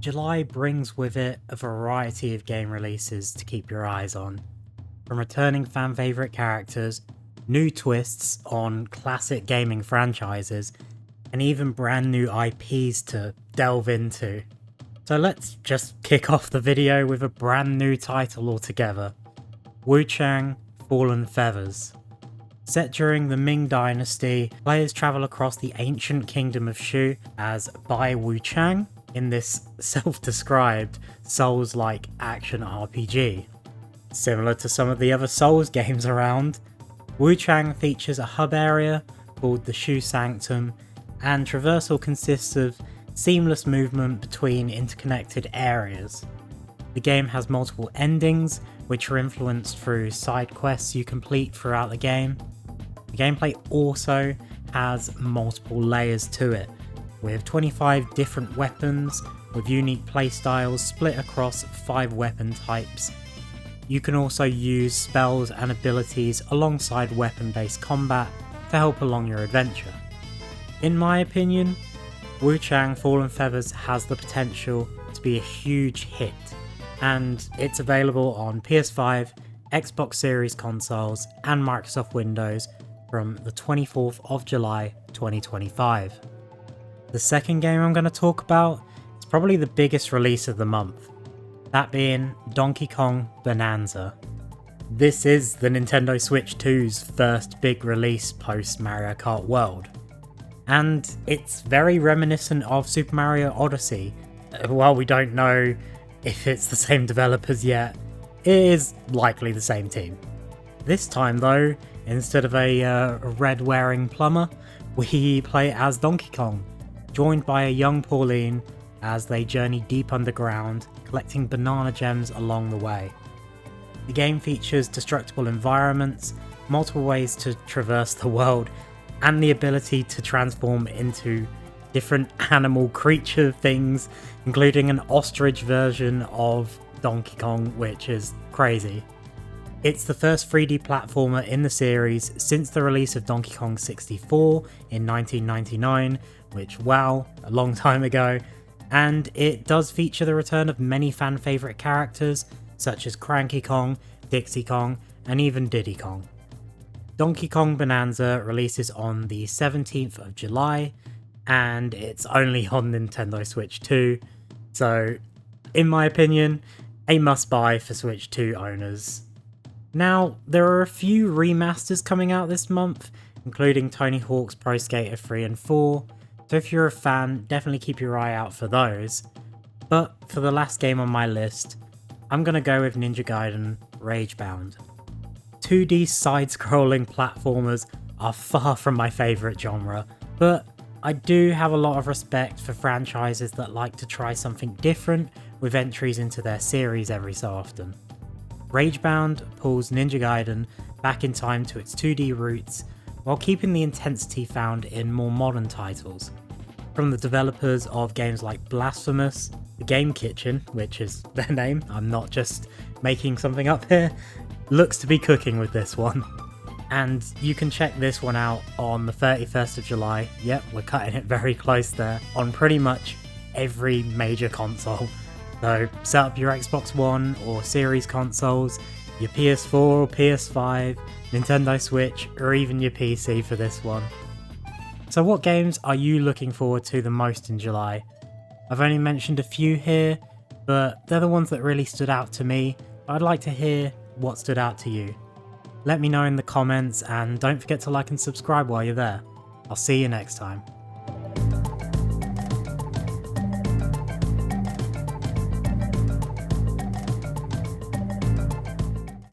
July brings with it a variety of game releases to keep your eyes on. From returning fan favourite characters, new twists on classic gaming franchises, and even brand new IPs to delve into. So let's just kick off the video with a brand new title altogether, Wuchang Fallen Feathers. Set during the Ming Dynasty, players travel across the ancient kingdom of Shu as Bai Wuchang in this self-described Souls-like action RPG. Similar to some of the other Souls games around, Wuchang features a hub area called the Shu Sanctum, and traversal consists of seamless movement between interconnected areas. The game has multiple endings, which are influenced through side quests you complete throughout the game. The gameplay also has multiple layers to it, with 25 different weapons with unique playstyles split across 5 weapon types. You can also use spells and abilities alongside weapon-based combat to help along your adventure. In my opinion, Wuchang Fallen Feathers has the potential to be a huge hit, and it's available on PS5, Xbox Series consoles, and Microsoft Windows from the 24th of July 2025. The second game I'm going to talk about is probably the biggest release of the month, that being Donkey Kong Bonanza. This is the Nintendo Switch 2's first big release post Mario Kart World, and it's very reminiscent of Super Mario Odyssey. While we don't know if it's the same developers yet, it is likely the same team. This time though, instead of a red-wearing plumber, we play as Donkey Kong, joined by a young Pauline as they journey deep underground, collecting banana gems along the way. The game features destructible environments, multiple ways to traverse the world, and the ability to transform into different animal creature things, including an ostrich version of Donkey Kong, which is crazy. It's the first 3D platformer in the series since the release of Donkey Kong 64 in 1999, which, wow, a long time ago, and it does feature the return of many fan favourite characters such as Cranky Kong, Dixie Kong, and even Diddy Kong. Donkey Kong Bonanza releases on the 17th of July, and it's only on Nintendo Switch 2, so in my opinion, a must-buy for Switch 2 owners. Now, there are a few remasters coming out this month, including Tony Hawk's Pro Skater 3 and 4, so if you're a fan, definitely keep your eye out for those. But for the last game on my list, I'm going to go with Ninja Gaiden Ragebound. 2D side-scrolling platformers are far from my favourite genre, but I do have a lot of respect for franchises that like to try something different with entries into their series every so often. Ragebound pulls Ninja Gaiden back in time to its 2D roots, while keeping the intensity found in more modern titles. From the developers of games like Blasphemous, The Game Kitchen, which is their name, I'm not just making something up here, looks to be cooking with this one. And you can check this one out on the 31st of July, yep, we're cutting it very close there, on pretty much every major console. So set up your Xbox One or Series consoles, your PS4 or PS5, Nintendo Switch, or even your PC for this one. So what games are you looking forward to the most in July? I've only mentioned a few here, but they're the ones that really stood out to me. I'd like to hear what stood out to you. Let me know in the comments, and don't forget to like and subscribe while you're there. I'll see you next time.